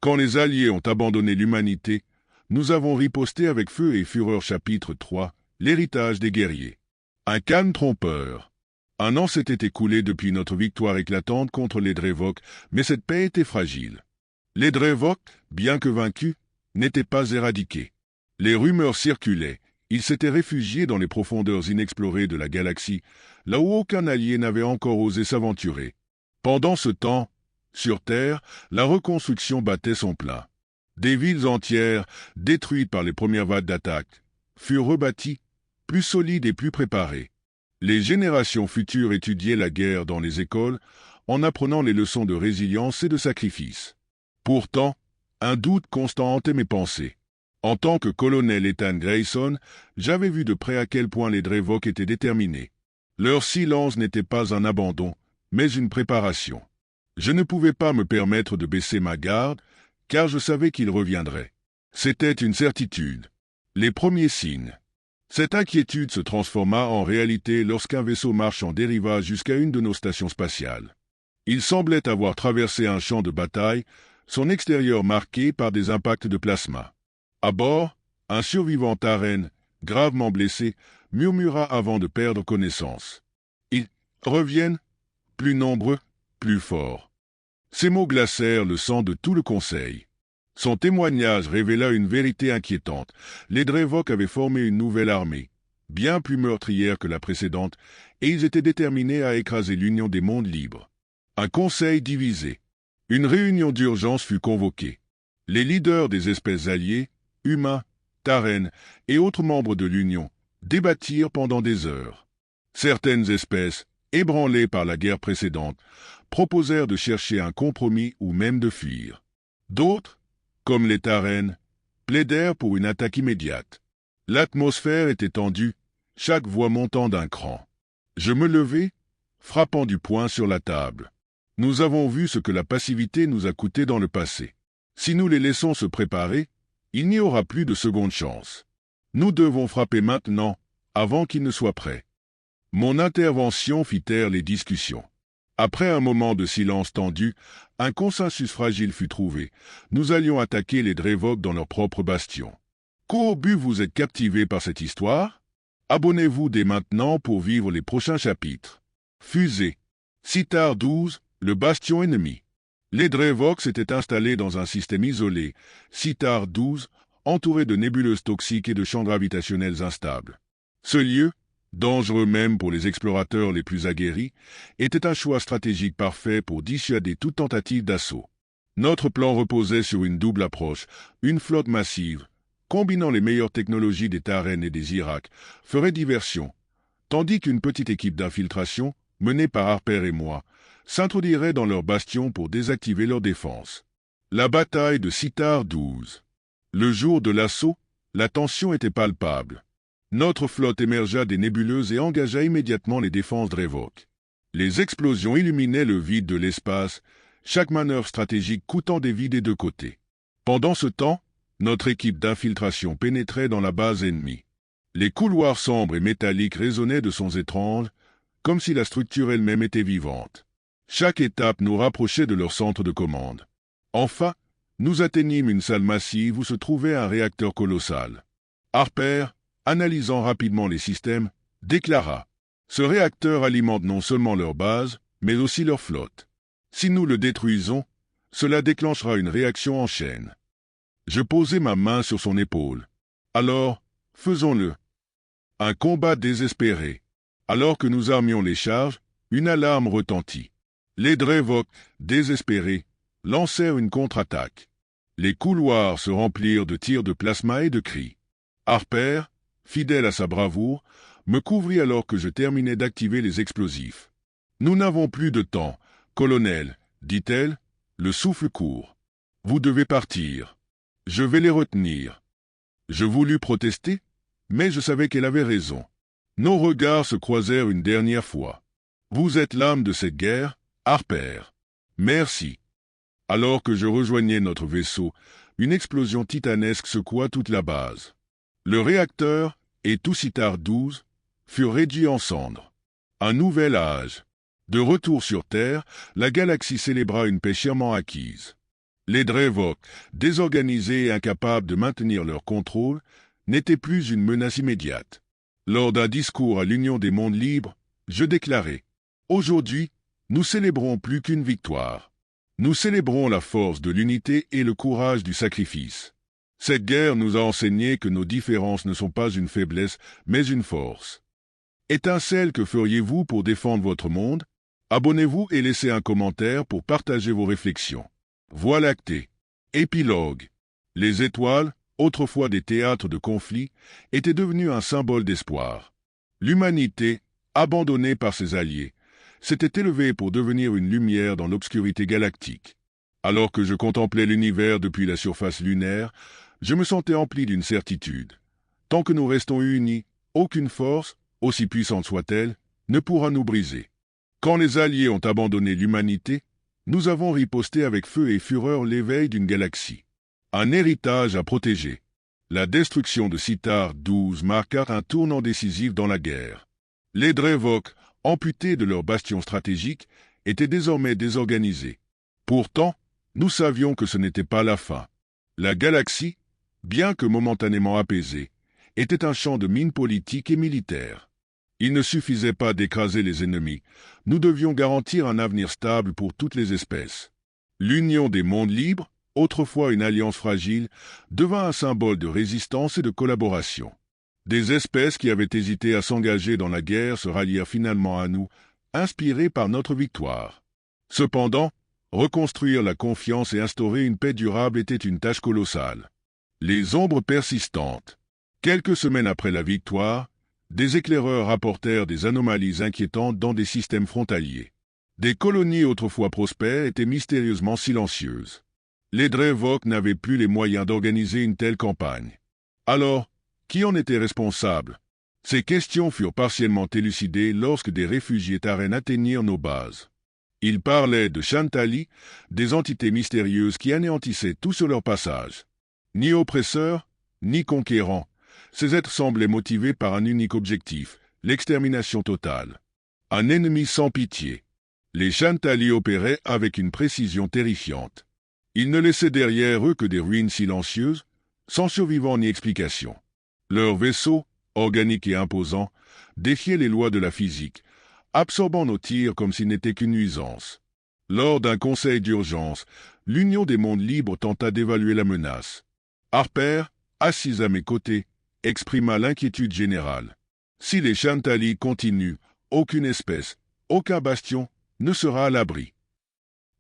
Quand les Alliés ont abandonné l'humanité, nous avons riposté avec feu et fureur. Chapitre 3. L'héritage des guerriers. Un calme trompeur. Un an s'était écoulé depuis notre victoire éclatante contre les Drevok, mais cette paix était fragile. Les Drevok, bien que vaincus, n'étaient pas éradiqués. Les rumeurs circulaient. Ils s'étaient réfugiés dans les profondeurs inexplorées de la galaxie, là où aucun allié n'avait encore osé s'aventurer. Pendant ce temps, sur Terre, la reconstruction battait son plein. Des villes entières, détruites par les premières vagues d'attaque, furent rebâties, plus solides et plus préparées. Les générations futures étudiaient la guerre dans les écoles, en apprenant les leçons de résilience et de sacrifice. Pourtant, un doute constant hantait mes pensées. En tant que colonel Ethan Grayson, j'avais vu de près à quel point les Drevok étaient déterminés. Leur silence n'était pas un abandon, mais une préparation. Je ne pouvais pas me permettre de baisser ma garde, car je savais qu'ils reviendraient. C'était une certitude. Les premiers signes. Cette inquiétude se transforma en réalité lorsqu'un vaisseau marchant dériva jusqu'à une de nos stations spatiales. Il semblait avoir traversé un champ de bataille, son extérieur marqué par des impacts de plasma. À bord, un survivant Taren, gravement blessé, murmura avant de perdre connaissance. « Ils reviennent, plus nombreux, plus forts. » Ces mots glacèrent le sang de tout le conseil. Son témoignage révéla une vérité inquiétante. Les Drevok avaient formé une nouvelle armée, bien plus meurtrière que la précédente, et ils étaient déterminés à écraser l'Union des mondes libres. Un conseil divisé. Une réunion d'urgence fut convoquée. Les leaders des espèces alliées, humains, Taren et autres membres de l'Union, débattirent pendant des heures. Certaines espèces, ébranlées par la guerre précédente, proposèrent de chercher un compromis ou même de fuir. D'autres, comme les Taren, plaidèrent pour une attaque immédiate. L'atmosphère était tendue, chaque voix montant d'un cran. Je me levai, frappant du poing sur la table. Nous avons vu ce que la passivité nous a coûté dans le passé. Si nous les laissons se préparer, il n'y aura plus de seconde chance. Nous devons frapper maintenant, avant qu'ils ne soient prêts. Mon intervention fit taire les discussions. Après un moment de silence tendu, un consensus fragile fut trouvé. Nous allions attaquer les Drevok dans leur propre bastion. Qu'au but vous êtes captivé par cette histoire? Abonnez-vous dès maintenant pour vivre les prochains chapitres. Fusée. Citar 12, le bastion ennemi. Les Drevok s'étaient installés dans un système isolé, Citar 12, entouré de nébuleuses toxiques et de champs gravitationnels instables. Ce lieu, dangereux même pour les explorateurs les plus aguerris, était un choix stratégique parfait pour dissuader toute tentative d'assaut. Notre plan reposait sur une double approche. Une flotte massive, combinant les meilleures technologies des Taren et des Irak, ferait diversion, tandis qu'une petite équipe d'infiltration, menée par Harper et moi, s'introduirait dans leur bastion pour désactiver leur défense. La bataille de Citar 12. Le jour de l'assaut, la tension était palpable. Notre flotte émergea des nébuleuses et engagea immédiatement les défenses Drevok. Les explosions illuminaient le vide de l'espace, chaque manœuvre stratégique coûtant des vies des deux côtés. Pendant ce temps, notre équipe d'infiltration pénétrait dans la base ennemie. Les couloirs sombres et métalliques résonnaient de sons étranges, comme si la structure elle-même était vivante. Chaque étape nous rapprochait de leur centre de commande. Enfin, nous atteignîmes une salle massive où se trouvait un réacteur colossal. Harper, analysant rapidement les systèmes, déclara « Ce réacteur alimente non seulement leur base, mais aussi leur flotte. Si nous le détruisons, cela déclenchera une réaction en chaîne. » Je posai ma main sur son épaule. « Alors, faisons-le. » Un combat désespéré. Alors que nous armions les charges, une alarme retentit. Les Drevok, désespérés, lancèrent une contre-attaque. Les couloirs se remplirent de tirs de plasma et de cris. Harper, fidèle à sa bravoure, me couvrit alors que je terminais d'activer les explosifs. « Nous n'avons plus de temps, colonel, dit-elle, le souffle court. Vous devez partir. Je vais les retenir. » Je voulus protester, mais je savais qu'elle avait raison. Nos regards se croisèrent une dernière fois. « Vous êtes l'âme de cette guerre, Harper. Merci. » Alors que je rejoignais notre vaisseau, une explosion titanesque secoua toute la base. Le réacteur et tout Citar 12 furent réduits en cendres. Un nouvel âge. De retour sur Terre, la galaxie célébra une paix chèrement acquise. Les Drevok, désorganisés et incapables de maintenir leur contrôle, n'étaient plus une menace immédiate. Lors d'un discours à l'Union des mondes libres, je déclarai « Aujourd'hui, nous célébrons plus qu'une victoire. Nous célébrons la force de l'unité et le courage du sacrifice. Cette guerre nous a enseigné que nos différences ne sont pas une faiblesse, mais une force. Étincelle, que feriez-vous pour défendre votre monde? Abonnez-vous et laissez un commentaire pour partager vos réflexions. Voie lactée. Épilogue. Les étoiles, autrefois des théâtres de conflits, étaient devenues un symbole d'espoir. L'humanité, abandonnée par ses alliés, s'était élevée pour devenir une lumière dans l'obscurité galactique. Alors que je contemplais l'univers depuis la surface lunaire, je me sentais empli d'une certitude. Tant que nous restons unis, aucune force, aussi puissante soit-elle, ne pourra nous briser. Quand les alliés ont abandonné l'humanité, nous avons riposté avec feu et fureur l'éveil d'une galaxie. Un héritage à protéger. La destruction de Citar XII marqua un tournant décisif dans la guerre. Les Drevok, amputés de leur bastion stratégique, étaient désormais désorganisés. Pourtant, nous savions que ce n'était pas la fin. La galaxie, bien que momentanément apaisée, était un champ de mines politiques et militaires. Il ne suffisait pas d'écraser les ennemis, nous devions garantir un avenir stable pour toutes les espèces. L'Union des mondes libres, autrefois une alliance fragile, devint un symbole de résistance et de collaboration. Des espèces qui avaient hésité à s'engager dans la guerre se rallièrent finalement à nous, inspirées par notre victoire. Cependant, reconstruire la confiance et instaurer une paix durable était une tâche colossale. Les ombres persistantes. Quelques semaines après la victoire, des éclaireurs rapportèrent des anomalies inquiétantes dans des systèmes frontaliers. Des colonies autrefois prospères étaient mystérieusement silencieuses. Les Drevok n'avaient plus les moyens d'organiser une telle campagne. Alors, qui en était responsable? Ces questions furent partiellement élucidées lorsque des réfugiés Taren atteignirent nos bases. Ils parlaient de Shantali, des entités mystérieuses qui anéantissaient tout sur leur passage. Ni oppresseurs, ni conquérants, ces êtres semblaient motivés par un unique objectif, l'extermination totale. Un ennemi sans pitié. Les Shantali opéraient avec une précision terrifiante. Ils ne laissaient derrière eux que des ruines silencieuses, sans survivants ni explication. Leurs vaisseaux, organiques et imposants, défiaient les lois de la physique, absorbant nos tirs comme s'ils n'étaient qu'une nuisance. Lors d'un conseil d'urgence, l'Union des mondes libres tenta d'évaluer la menace. Harper, assise à mes côtés, exprima l'inquiétude générale. Si les Shantali continuent, aucune espèce, aucun bastion ne sera à l'abri.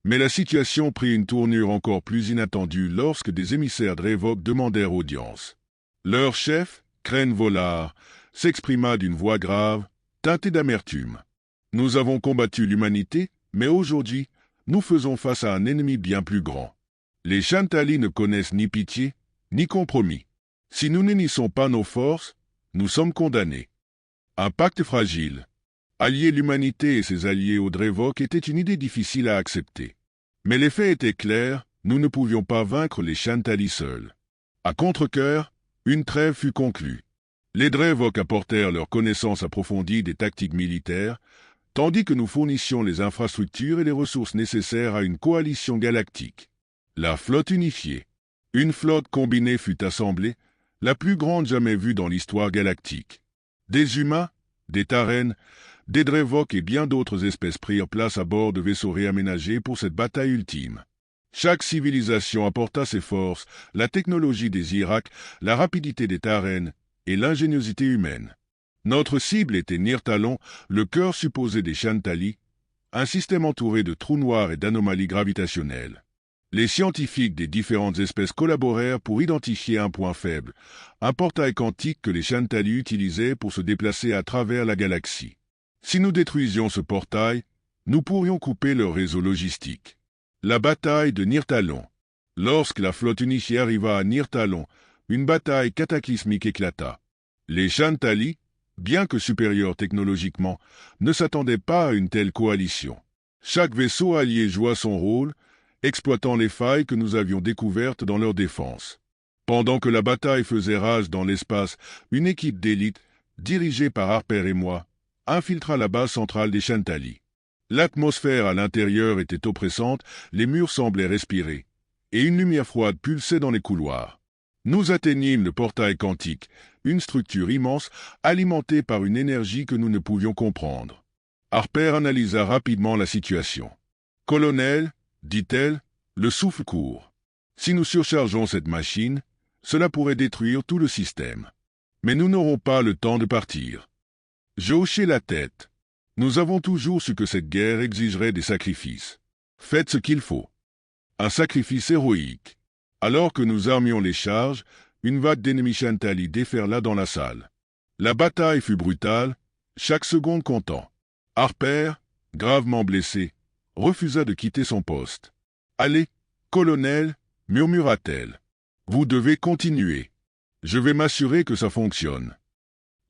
Mais la situation prit une tournure encore plus inattendue lorsque des émissaires Drevok demandèrent audience. Leur chef, Crène Volar, s'exprima d'une voix grave, teintée d'amertume. « Nous avons combattu l'humanité, mais aujourd'hui, nous faisons face à un ennemi bien plus grand. Les Shantali ne connaissent ni pitié, ni compromis. Si nous n'unissons pas nos forces, nous sommes condamnés. Un pacte fragile. Allier l'humanité et ses alliés aux Drevok était une idée difficile à accepter. Mais les faits étaient clairs, nous ne pouvions pas vaincre les Shantali seuls. À contre-cœur, une trêve fut conclue. Les Drevok apportèrent leur connaissance approfondie des tactiques militaires, tandis que nous fournissions les infrastructures et les ressources nécessaires à une coalition galactique. La flotte unifiée. Une flotte combinée fut assemblée, la plus grande jamais vue dans l'histoire galactique. Des humains, des Taren, des Drevok et bien d'autres espèces prirent place à bord de vaisseaux réaménagés pour cette bataille ultime. Chaque civilisation apporta ses forces, la technologie des Irak, la rapidité des Taren et l'ingéniosité humaine. Notre cible était Nirtalon, le cœur supposé des Shantali, un système entouré de trous noirs et d'anomalies gravitationnelles. Les scientifiques des différentes espèces collaborèrent pour identifier un point faible, un portail quantique que les Shantali utilisaient pour se déplacer à travers la galaxie. Si nous détruisions ce portail, nous pourrions couper leur réseau logistique. La bataille de Nirtalon. Lorsque la flotte unifiée arriva à Nirtalon, une bataille cataclysmique éclata. Les Shantali, bien que supérieurs technologiquement, ne s'attendaient pas à une telle coalition. Chaque vaisseau allié joua son rôle, exploitant les failles que nous avions découvertes dans leur défense. Pendant que la bataille faisait rage dans l'espace, une équipe d'élite, dirigée par Harper et moi, infiltra la base centrale des Shantali. L'atmosphère à l'intérieur était oppressante, les murs semblaient respirer, et une lumière froide pulsait dans les couloirs. Nous atteignîmes le portail quantique, une structure immense alimentée par une énergie que nous ne pouvions comprendre. Harper analysa rapidement la situation. « Colonel, dit-elle, le souffle court. Si nous surchargeons cette machine, cela pourrait détruire tout le système. Mais nous n'aurons pas le temps de partir. » Je hochai la tête. Nous avons toujours su que cette guerre exigerait des sacrifices. Faites ce qu'il faut. Un sacrifice héroïque. Alors que nous armions les charges, une vague d'ennemis Chantali déferla dans la salle. La bataille fut brutale, chaque seconde comptant. Harper, gravement blessé, refusa de quitter son poste. « Allez, colonel, murmura-t-elle. Vous devez continuer. Je vais m'assurer que ça fonctionne. »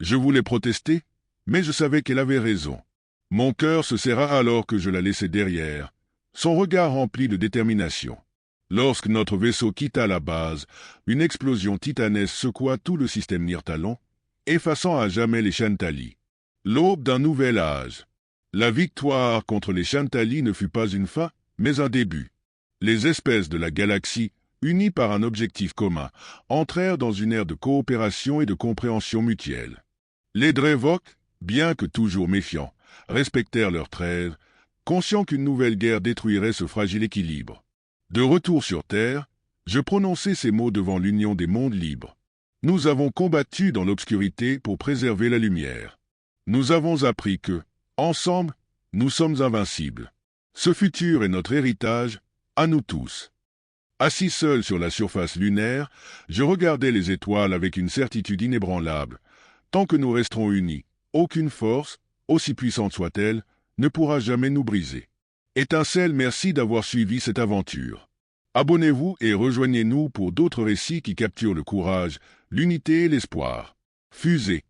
Je voulais protester, mais je savais qu'elle avait raison. Mon cœur se serra alors que je la laissai derrière, son regard rempli de détermination. Lorsque notre vaisseau quitta la base, une explosion titanesque secoua tout le système Nirtalon, effaçant à jamais les Chantali. L'aube d'un nouvel âge. La victoire contre les Chantali ne fut pas une fin, mais un début. Les espèces de la galaxie, unies par un objectif commun, entrèrent dans une ère de coopération et de compréhension mutuelle. Les Drevok, bien que toujours méfiants, respectèrent leurs trêves, conscients qu'une nouvelle guerre détruirait ce fragile équilibre. De retour sur Terre, je prononçai ces mots devant l'Union des mondes libres. Nous avons combattu dans l'obscurité pour préserver la lumière. Nous avons appris que, ensemble, nous sommes invincibles. Ce futur est notre héritage, à nous tous. Assis seul sur la surface lunaire, je regardais les étoiles avec une certitude inébranlable. Tant que nous resterons unis, aucune force, aussi puissante soit-elle, ne pourra jamais nous briser. Étincelle, merci d'avoir suivi cette aventure. Abonnez-vous et rejoignez-nous pour d'autres récits qui capturent le courage, l'unité et l'espoir. Fusée.